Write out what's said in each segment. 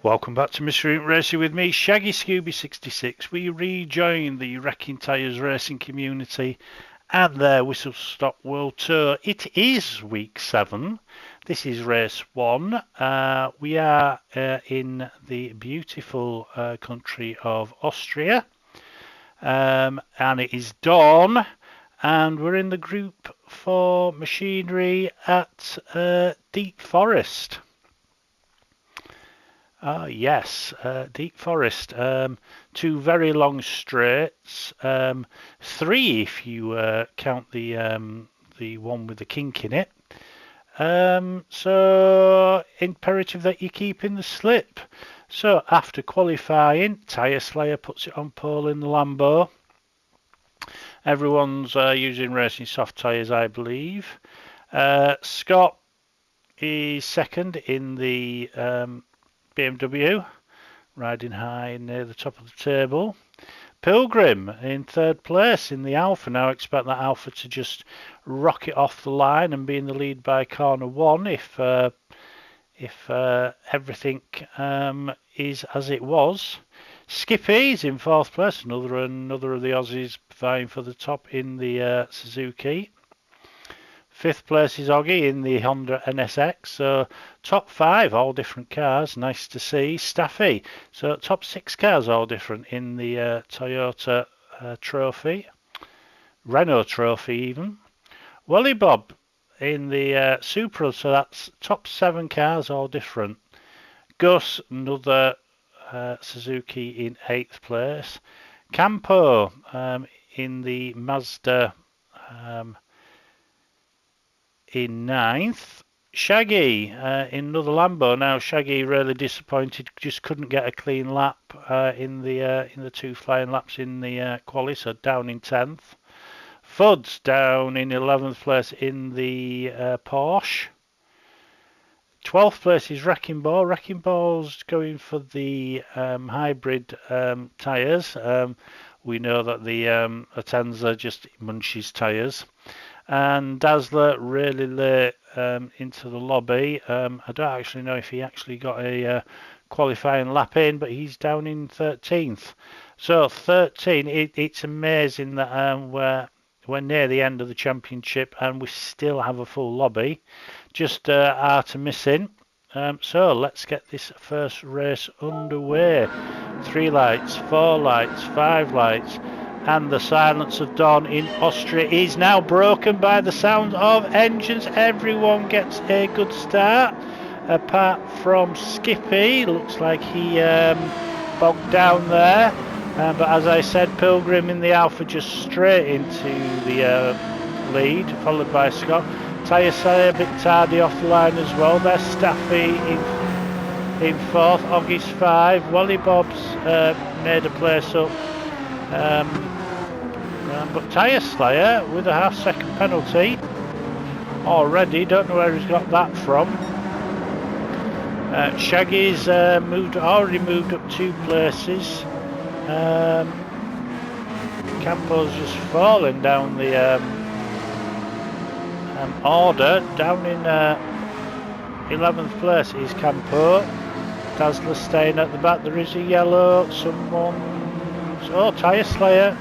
Welcome back to Mystery Inc Racing with me, Shaggy Scooby66. We rejoin the Wrecking Tyres racing community at their Whistlestop World Tour. It is week 7. This is race 1. We are in the beautiful country of Austria. And it is dawn. And we're in the group for machinery at Deep Forest. Yes, Deep Forest. 2 very long straights. 3 if you count the one with the kink in it. So imperative that you keep in the slip. So after qualifying, Tyre Slayer puts it on pole in the Lambo. Everyone's using racing soft tyres, I believe. Scott is second in the BMW, riding high near the top of the table. Pilgrim in 3rd place in the Alpha. Now I expect that Alpha to just rocket off the line and be in the lead by corner 1 if everything is as it was. Skippy's in 4th place, another of the Aussies vying for the top in the Suzuki. 5th place is Oggy in the Honda NSX, so top 5, all different cars, nice to see. Staffy, so top 6 cars, all different in the Toyota Trophy, Renault Trophy even. Wally Bob in the Supra, so that's top 7 cars, all different. Gus, another Suzuki in 8th place. Campo in the Mazda in 9th. Shaggy in another Lambo. Now Shaggy really disappointed, just couldn't get a clean lap in the 2 flying laps in the quali, so down in 10th. Fuds down in 11th place in the Porsche. 12th place is Wrecking Ball. Wrecking Ball's going for the hybrid tyres. We know that the Atenza just munches tyres. And Dazzler really late into the lobby. I don't actually know if he actually got a qualifying lap in, but he's down in 13th. So 13, it's amazing that we're near the end of the championship and we still have a full lobby. Just Arta missing. So let's get this first race underway. 3 lights, 4 lights, 5 lights. And the silence of dawn in Austria is now broken by the sound of engines. Everyone gets a good start, apart from Skippy. Looks like he bogged down there. But as I said, Pilgrim in the Alpha just straight into the lead, followed by Scott. Tyre Slayer a bit tardy off the line as well. There's Staffy in 4th. Oggy's 5. Wally Bob's made a place up. But Tyre Slayer with a half-second penalty already. Don't know where he's got that from. Shaggy's already moved up 2 places. Campo's just falling down the order. Down in 11th place is Campo. Dazzler staying at the back. There is a yellow. Tyre Slayer.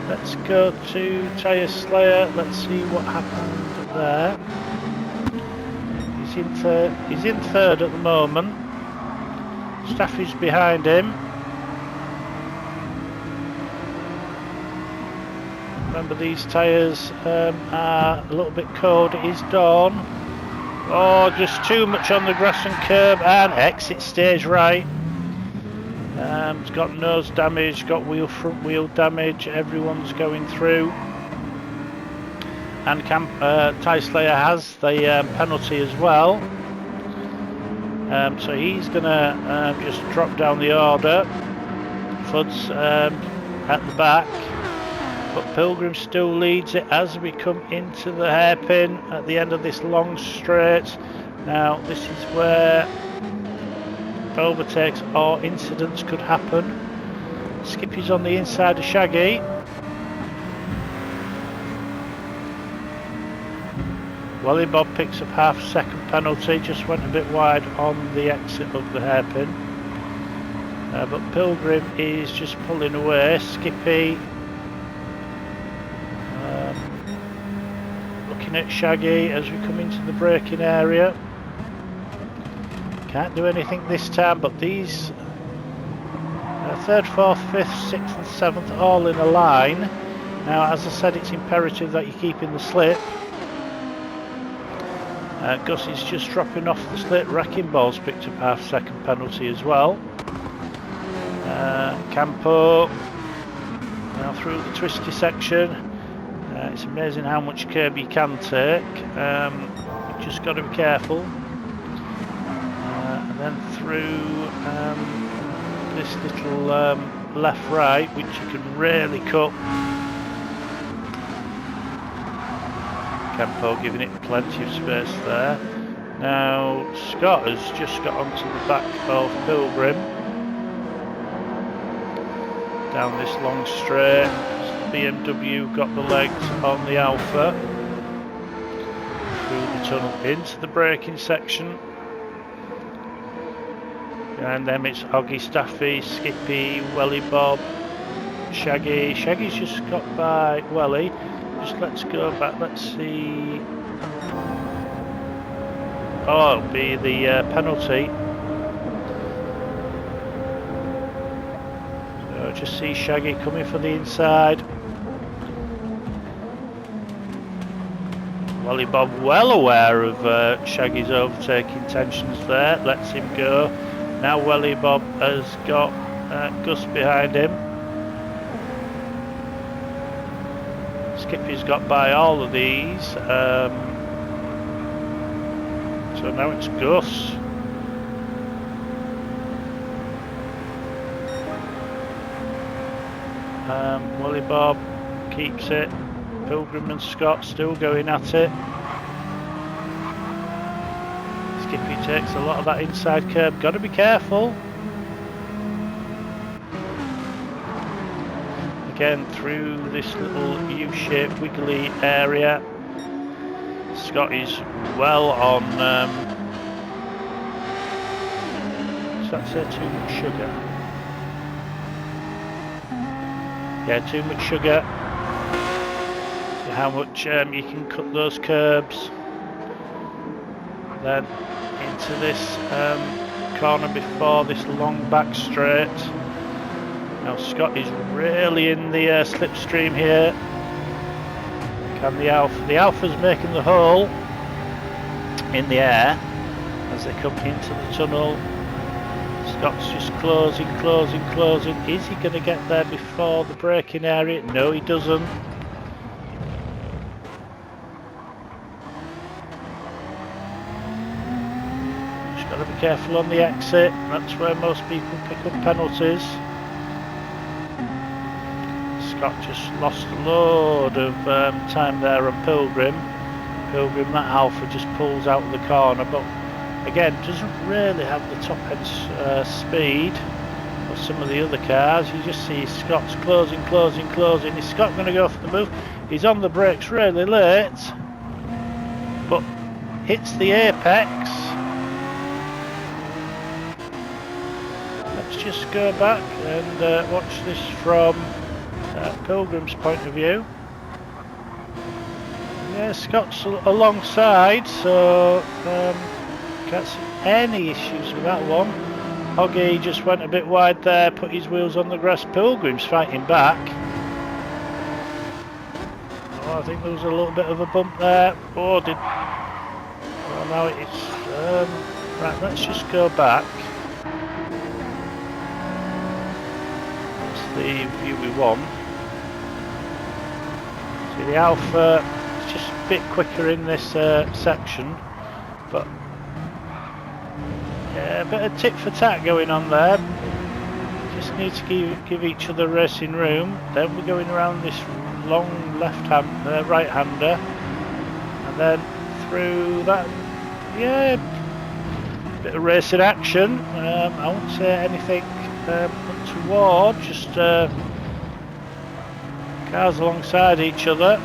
Let's go to Tyre Slayer. Let's see what happened there. He's in 3rd at the moment. Staffy's behind him. Remember, these tyres are a little bit cold. It is dawn. Oh, just too much on the grass and curb, and exit stage right. It's got nose damage, got front wheel damage. Everyone's going through. And Tyre Slayer has the penalty as well. So he's going to just drop down the order. Fuds at the back. But Pilgrim still leads it as we come into the hairpin at the end of this long straight. Now this is where overtakes or incidents could happen. Skippy's on the inside of Shaggy. Wally Bob picks up half-second penalty, just went a bit wide on the exit of the hairpin. But Pilgrim is just pulling away. Skippy looking at Shaggy as we come into the braking area. Can't do anything this time, but these 3rd, 4th, 5th, 6th and 7th all in a line. Now, as I said, it's imperative that you keep in the slip. Gus is just dropping off the slip. Wrecking Ball's picked up half-second penalty as well. Campo now through the twisty section. It's amazing how much curb you can take. You've just got to be careful. And then through this little left-right, which you can really cut. Campo giving it plenty of space there. Now Scott has just got onto the back of Pilgrim. Down this long straight, BMW got the legs on the Alpha. Through the tunnel into the braking section. Behind them it's Hoggy, Staffy, Skippy, Welly Bob, Shaggy. Shaggy's just got by Welly. Just let's go back, let's see. Oh, it'll be the penalty. So just see Shaggy coming for the inside. Welly Bob well aware of Shaggy's overtaking intentions there, lets him go. Now Welly Bob has got Gus behind him. Skippy's got by all of these. So now it's Gus. Welly Bob keeps it. Pilgrim and Scott still going at it. Skippy takes a lot of that inside curb. Got to be careful. Again through this little U-shaped wiggly area. Scott is well on. Does that say too much sugar? Yeah, too much sugar. See how much you can cut those curbs. Then into this corner before this long back straight. Now Scott is really in the slipstream here. Can the Alpha? The Alpha's making the hole in the air as they come into the tunnel. Scott's just closing. Is he going to get there before the braking area? No, he doesn't. Just got to be careful on the exit. That's where most people pick up penalties. Scott just lost a load of time there on Pilgrim. That Alpha just pulls out of the corner, but again doesn't really have the top end speed of some of the other cars. You just see Scott's closing. Is Scott going to go for the move? He's on the brakes really late, but hits the apex. Let's just go back and watch this from Pilgrim's point of view. Yeah, Scott's alongside, so can't see any issues with that one. Hoggy just went a bit wide there, put his wheels on the grass. Pilgrim's fighting back. Oh, I think there was a little bit of a bump there. Oh, well, now it's right. Let's just go back. That's the view we want. See, the Alpha is just a bit quicker in this section, but yeah, a bit of tit for tat going on there. Just need to give each other racing room. Then we're going around this long right-hander, and then through that. Yeah, bit of racing action. I won't say anything untoward. Just cars alongside each other.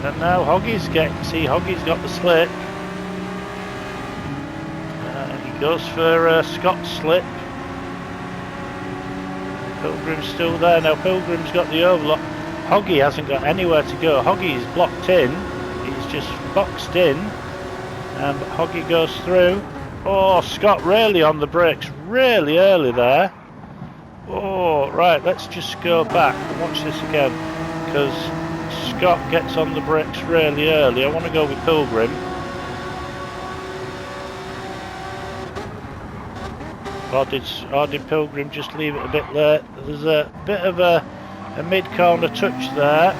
And now Hoggy's got the slip. He goes for Scott's slip. Pilgrim's still there. Now Pilgrim's got the overlock. Hoggy hasn't got anywhere to go. Hoggy is blocked in. He's just boxed in. But Hoggy goes through. Oh, Scott really on the brakes really early there. Oh, right, let's just go back and watch this again. Because Scott gets on the brakes really early. I want to go with Pilgrim. Or did Pilgrim just leave it a bit late? There's a bit of a mid-corner touch there.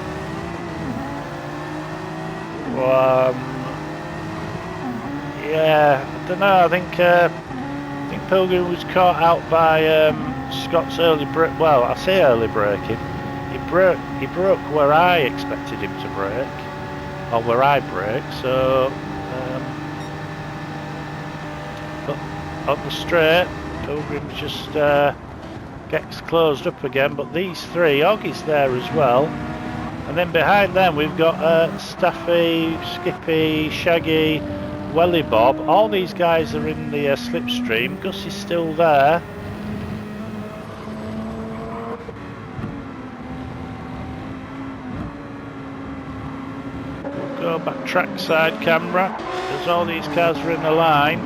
Yeah, I don't know. I think Pilgrim was caught out by Scott's early break. Well, I say early braking. He broke where I expected him to brake, or where I brake. So, but on the straight, Pilgrim just gets closed up again. But these three, Oggy's there as well, and then behind them we've got Staffy, Skippy, Shaggy, Welly Bob. All these guys are in the slipstream. Gus is still there. We'll go back trackside camera because all these cars are in a line.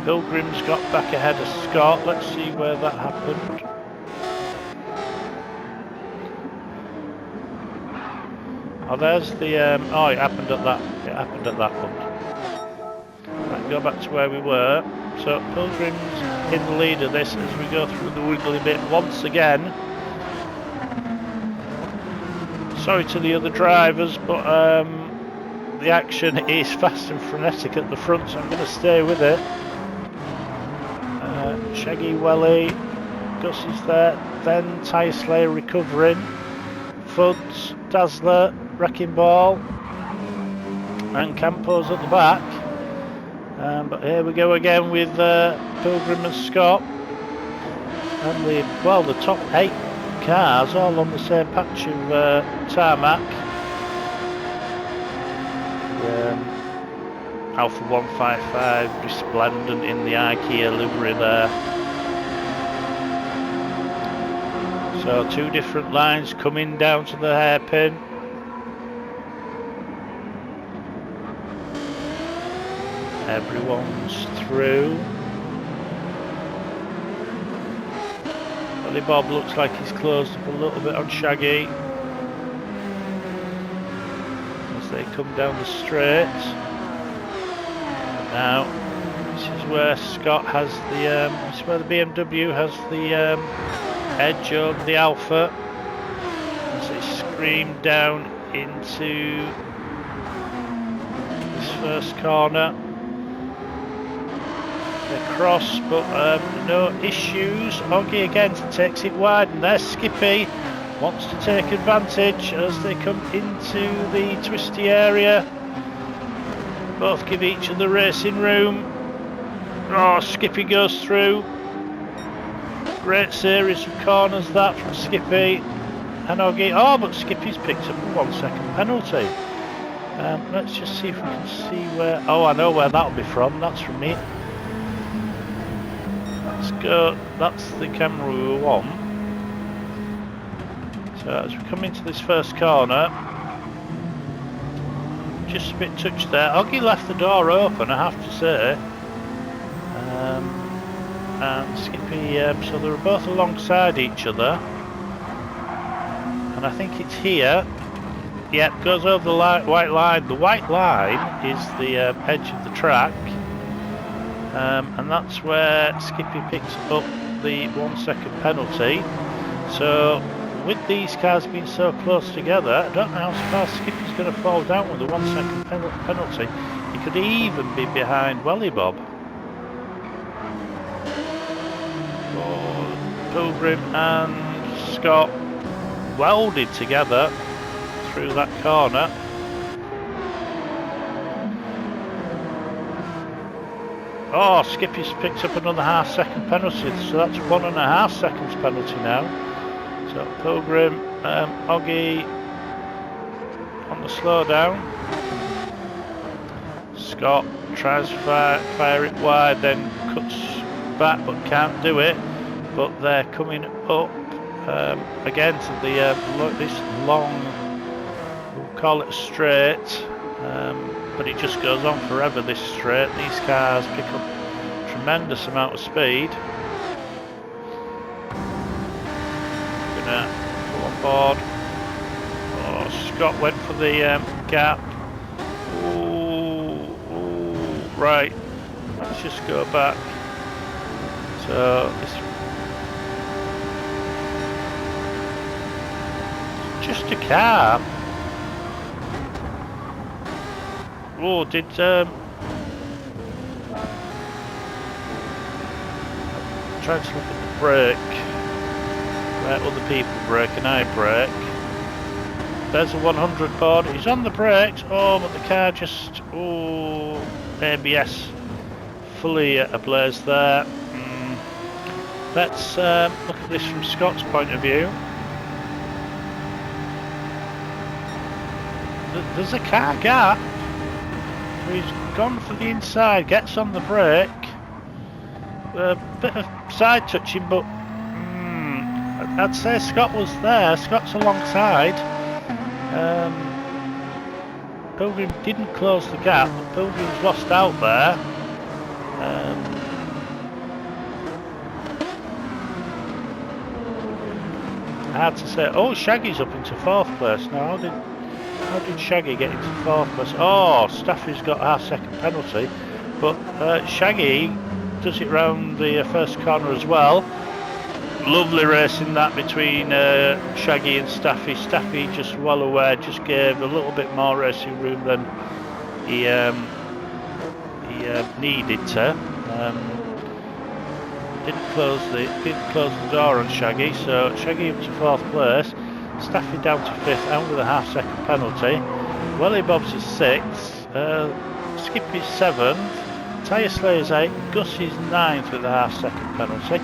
Pilgrim's got back ahead of Scott. Let's see where that happened. Oh, there's the oh, it happened at that one. Right, go back to where we were. So Pilgrim's in the lead of this as we go through the wiggly bit once again. Sorry to the other drivers, but the action is fast and frenetic at the front, so I'm going to stay with it. Shaggy, Welly, Gus is there, then Tyre Slayer recovering, Fuds, Dazzler, Wrecking Ball, and Campos at the back. But here we go again with Pilgrim and Scott, and the top 8 cars all on the same patch of tarmac. Alpha 155 resplendent in the IKEA livery there. So 2 different lines coming down to the hairpin. Everyone's through. Welly Bob looks like he's closed up a little bit on Shaggy as they come down the straight. Now, this is where Scott has the, this is where the BMW has the edge over the Alpha as they scream down into this first corner. They cross, but no issues. Oggy again takes it wide, and there's Skippy. Wants to take advantage as they come into the twisty area. Both give each other racing room. Oh, Skippy goes through. Great series of corners that from Skippy and Oggy. Oh, but Skippy's picked up a 1 second penalty. Let's just see if we can see where. Oh, I know where that'll be from. That's from me. Let's go. That's the camera we want. So as we come into this first corner, just a bit touched there. Oggy left the door open, I have to say. And Skippy, so they were both alongside each other. And I think it's here. Yeah, it goes over the white line. The white line is the edge of the track. And that's where Skippy picks up the 1 second penalty. So with these cars being so close together, I don't know how far Skippy's going to fall down with the 1 second penalty. He could even be behind Welly Bob. Oh, Pilgrim and Scott welded together through that corner. Oh, Skippy's picked up another half second penalty, so that's 1.5 seconds penalty now. So Pilgrim, Oggy on the slowdown. Scott tries to fire it wide, then cuts back but can't do it. but they're coming up again to the this long, we'll call it a straight, but it just goes on forever, this straight. These cars pick up a tremendous amount of speed. Gonna go on board. Oh, Scott went for the gap. Ooh, right, let's just go back. So it's just a car. Oh, did trying to look at the brake where other people brake and I brake. There's a 100 board. He's on the brakes. Oh, but the car just, oh, ABS fully ablaze there. Let's look at this from Scott's point of view. There's a car gap. He's gone for the inside, gets on the brake. A bit of side touching, but I'd say Scott was there. Scott's alongside. Pilgrim didn't close the gap, but Pilgrim's lost out there. Hard to say. Oh, Shaggy's up into 4th place now. How did Shaggy get into 4th place? Oh, Staffy's got a half-second penalty, but Shaggy does it round the first corner as well. Lovely racing that between Shaggy and Staffy. Staffy just well aware, just gave a little bit more racing room than he needed to. Didn't close the door on Shaggy, so Shaggy up to 4th place. Staffy down to 5th and with a half-second penalty. Welly Bob's is 6th. Skippy's 7th. Tyre Slayer's 8th. Gussie's 9th with a half-second penalty.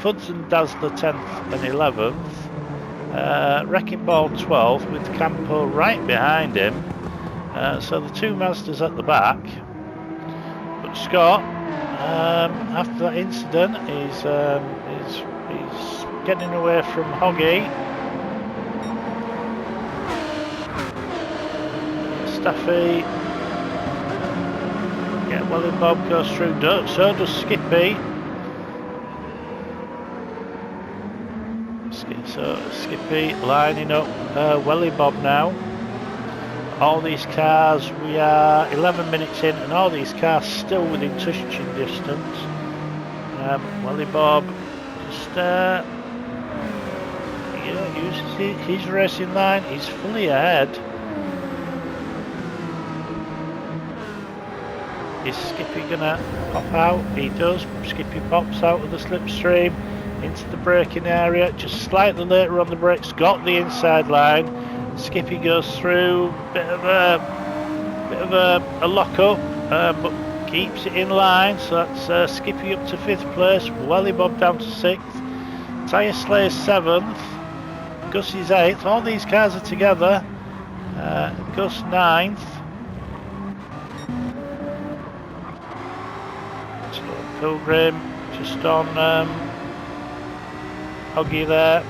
Fuds and Dazzler 10th and 11th. Wrecking Ball 12th with Campo right behind him. So the two Mazdas at the back. But Scott, after that incident, he's getting away from Hoggy. Staffy. Yeah, Welly Bob goes through. So does Skippy. So Skippy lining up Welly Bob now. All these cars, we are 11 minutes in, and all these cars still within touching distance. Welly Bob just uses his racing line. He's fully ahead. Is Skippy gonna pop out? He does. Skippy pops out of the slipstream into the braking area, just slightly later on the brakes, got the inside line. Skippy goes through, bit of a lock up, but keeps it in line. So that's Skippy up to 5th place, Welly Bob down to 6th, Tyre Slayer's 7th, Gussie's 8th. All these cars are together. Gus 9th. So Pilgrim just on Hoggy there.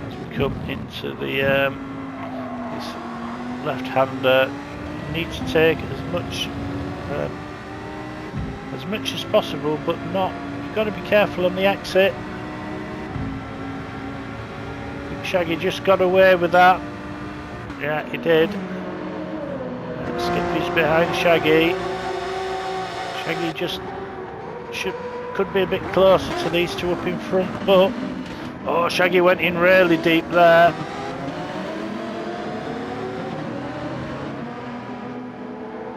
As we come into the this left-hander, need to take as much as possible, but not. You've got to be careful on the exit. I think Shaggy just got away with that. Yeah, he did. Skippy's behind Shaggy. Shaggy just could be a bit closer to these two up in front, but oh, Shaggy went in really deep there.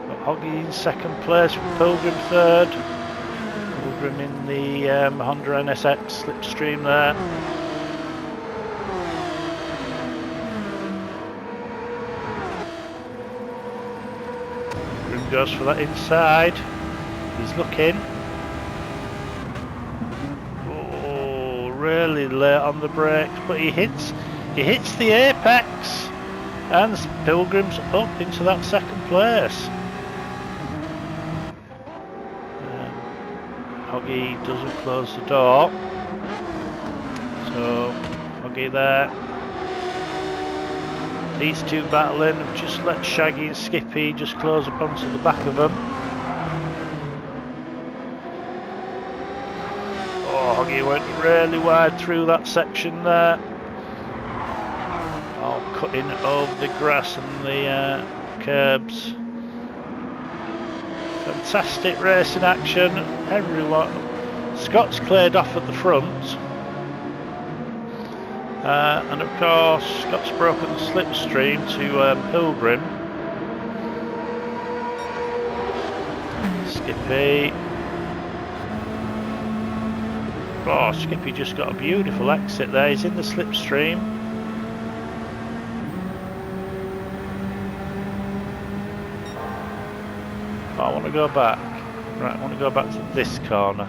But Hoggy in 2nd place with Pilgrim 3rd. Pilgrim in the Honda NSX slipstream there. Pilgrim goes for that inside. He's looking. Oh, really late on the brakes, but he hits the apex, and Pilgrim's up into that 2nd place. Shaggy doesn't close the door. So, Hoggy there. These two battling, just let Shaggy and Skippy just close up onto the back of them. Oh, Hoggy went really wide through that section there. Oh, cutting over the grass and the curbs. Fantastic racing action. Everyone. Scott's cleared off at the front. And of course, Scott's broken the slipstream to Pilgrim. Skippy. Oh, Skippy just got a beautiful exit there. He's in the slipstream. Oh, I want to go back. Right, I want to go back to this corner.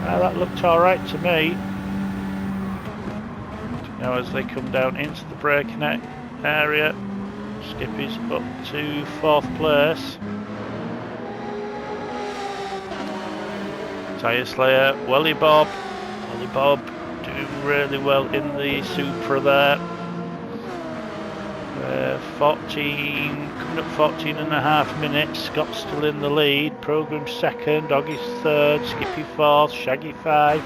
That looked alright to me. Now as they come down into the braking area, Skippy's up to 4th place. Tyre Slayer, Welly Bob doing really well in the Supra there. 14, coming up 14 and a half minutes. Scott's still in the lead. Program 2nd, Hoggy's 3rd, Skippy 4th, Shaggy 5.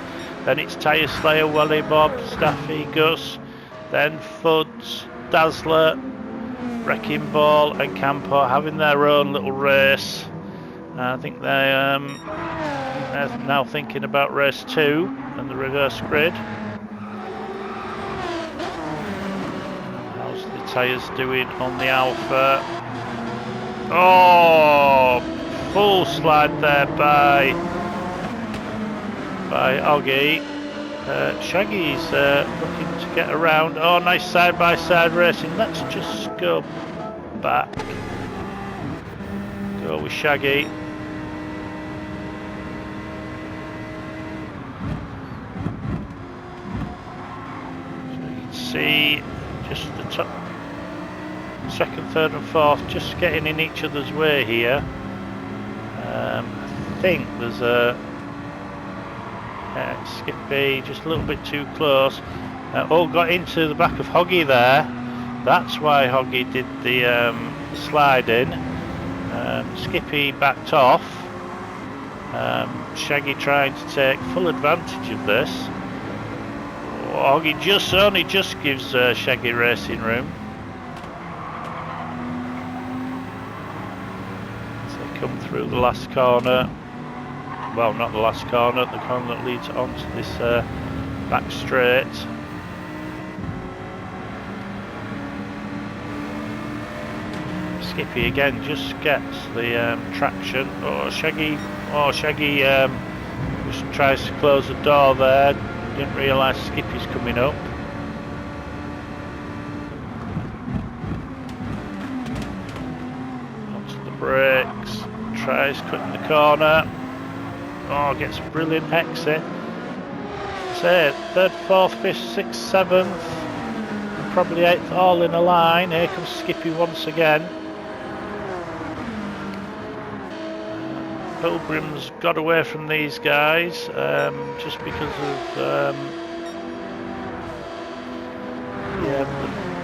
Then it's Tyre Slayer, Welly Bob, Staffy, Gus. Then Fuds, Dazzler, Wrecking Ball and Campo having their own little race. I think they're now thinking about race 2 and the reverse grid. Tyres doing on the Alpha. Oh, full slide there by Hoggy. Shaggy's looking to get around. Oh, nice side-by-side racing. Let's just go back. Go with Shaggy. So you can see just the top. 2nd, 3rd and 4th just getting in each other's way here. I think there's a Skippy just a little bit too close. All got into the back of Hoggy there. That's why Hoggy did the slide in. Skippy backed off. Shaggy trying to take full advantage of this. Hoggy only just gives Shaggy racing room. Come through the last corner, well, not the last corner, the corner that leads onto this back straight. Skippy again just gets the traction. Shaggy just tries to close the door there, didn't realise Skippy's coming up. Onto the brakes. Tries cutting the corner. Oh, gets a brilliant exit. So 3rd, 4th, 5th, 6th, 7th, and probably 8th, all in a line. Here comes Skippy once again. Pilgrim's got away from these guys just because of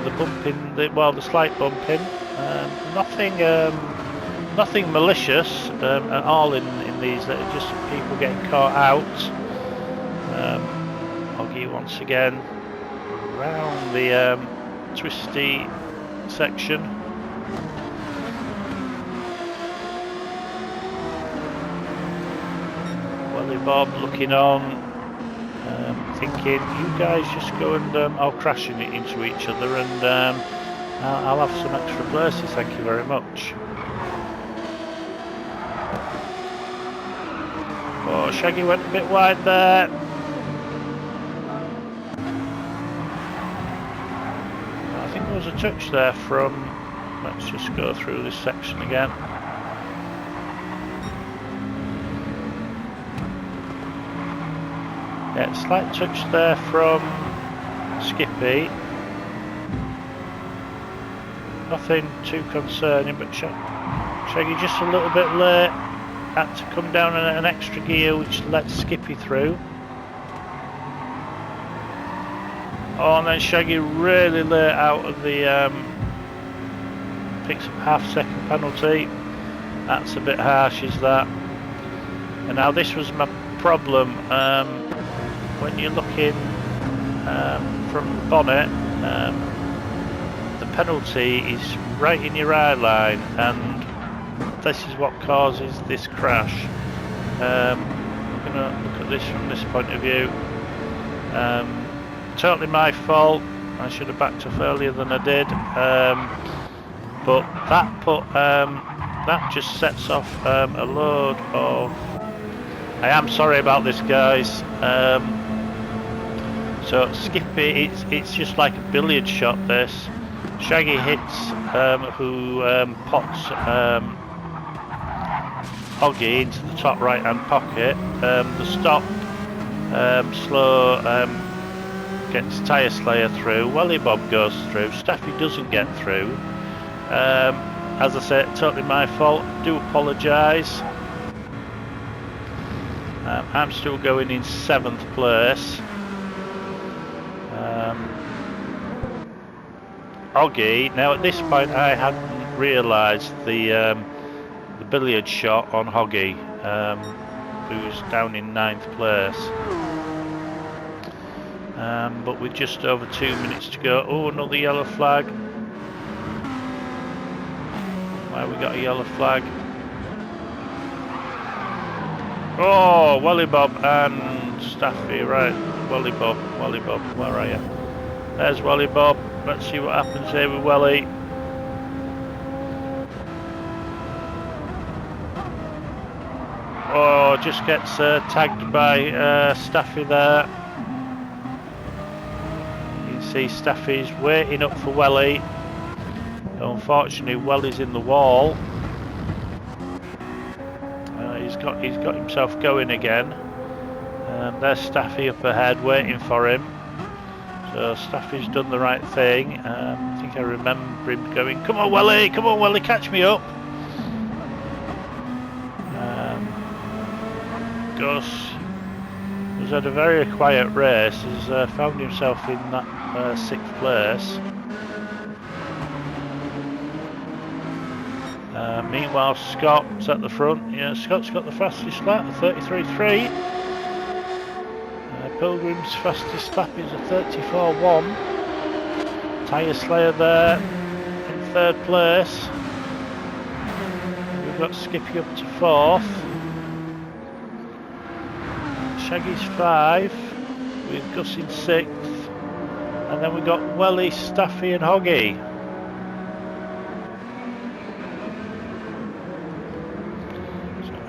the bumping, the slight bumping. Nothing malicious at all in these, that are just people getting caught out. Hoggy once again around the twisty section. Welly Bob looking on, thinking, you guys just go and I'll crash into each other and I'll have some extra places, thank you very much. Oh, Shaggy went a bit wide there. I think there was a touch there from let's just go through this section again. Yeah, slight touch there from Skippy. Nothing too concerning, but Shaggy just a little bit late. Had to come down in an extra gear, which lets Skippy through. Oh, and then Shaggy really late out of the picks up half-second penalty. That's a bit harsh, is that? And now this was my problem. When you're looking from bonnet, the penalty is right in your eye line, and this is what causes this crash. I'm going to look at this from this point of view. Totally my fault. I should have backed off earlier than I did. But that just sets off a load of. I am sorry about this, guys. So Skippy, it's just like a billiard shot. This Shaggy hits who pots Hoggy into the top right hand pocket. The stop slow gets Tyre Slayer through. Welly Bob goes through. Staffy doesn't get through. As I said, totally my fault. Do apologise. I'm still going in 7th place. Hoggy. Now at this point, I hadn't realised the billiard shot on Hoggy, who's down in 9th place. But with just over 2 minutes to go. Oh, another yellow flag. Why we got a yellow flag? Oh, Welly Bob and Staffy, right. Welly Bob, where are you? There's Welly Bob. Let's see what happens here with Welly. Oh, just gets tagged by Staffy there. You can see Staffy's waiting up for Welly. Unfortunately, Welly's in the wall. He's got himself going again. There's Staffy up ahead waiting for him. So Staffy's done the right thing. I think I remember him going, come on Welly, catch me up. Gus has had a very quiet race. He's found himself in that 6th place. Meanwhile, Scott's at the front. Yeah, Scott's got the fastest lap, 33.3. Pilgrim's fastest lap is a 34.1. Tyre Slayer there in 3rd place. We've got Skippy up to 4th. Shaggy's 5, with Gus in 6th. And then we've got Welly, Staffy and Hoggy.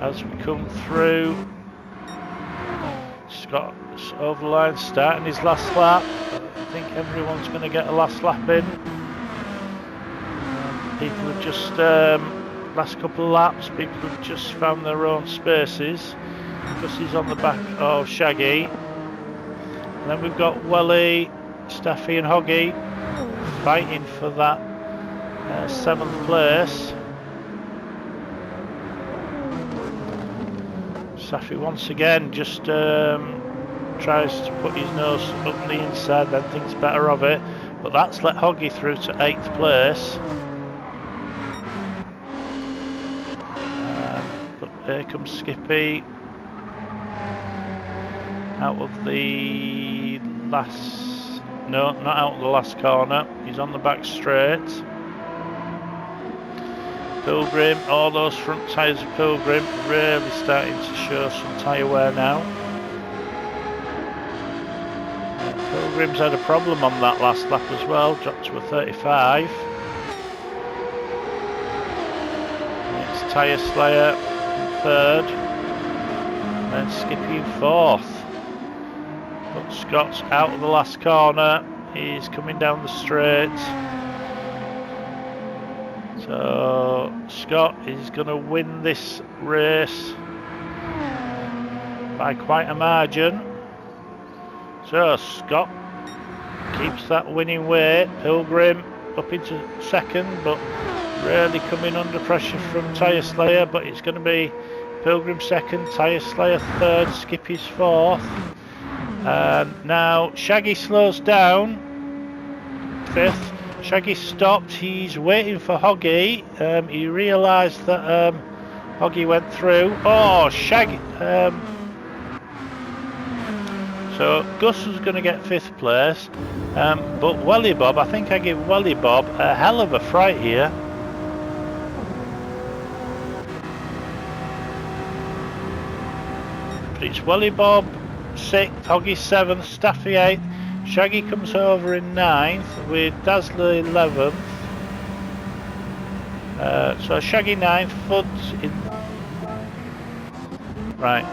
As we come through, Scott's over the line, starting his last lap. I think everyone's going to get a last lap in. People have just, last couple of laps, people have just found their own spaces. Because he's on the back of Shaggy. And then we've got Welly, Staffy and Hoggy fighting for that 7th place. Staffy once again just tries to put his nose up on the inside, then thinks better of it, but that's let Hoggy through to 8th place. But here comes Skippy out of the last, no, not out of the last corner, he's on the back straight. Pilgrim, all those front tyres of Pilgrim really starting to show some tyre wear now. Pilgrim's had a problem on that last lap as well, dropped to a 35. It's Tyre Slayer in 3rd, and then Skippy in 4th. But Scott's out of the last corner, he's coming down the straight. So Scott is going to win this race by quite a margin. So Scott keeps that winning way. Pilgrim up into second, but really coming under pressure from Tyre Slayer. But it's going to be Pilgrim second, Tyre Slayer third, Skippy's fourth. And now Shaggy slows down, fifth. Shaggy stopped, he's waiting for Hoggy. He realised that Hoggy went through. Oh, Shaggy. So Gus was going to get fifth place. But Welly Bob, I think I give Welly Bob a hell of a fright here. But it's Welly Bob 6th, Hoggy 7th, Staffy 8th. Shaggy comes over in 9th with Dazzler 11th. So Shaggy 9th, Fuds in... Right.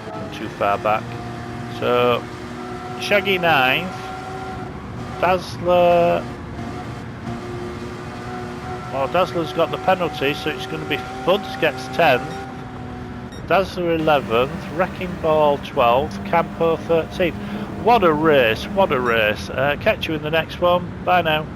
Not too far back. So Shaggy 9th. Dazzler... Oh, Dazzler's got the penalty, so it's going to be Fuds gets 10th. Dazzler 11th, Wrecking Ball 12th, Campo 13th. What a race, what a race. Catch you in the next one. Bye now.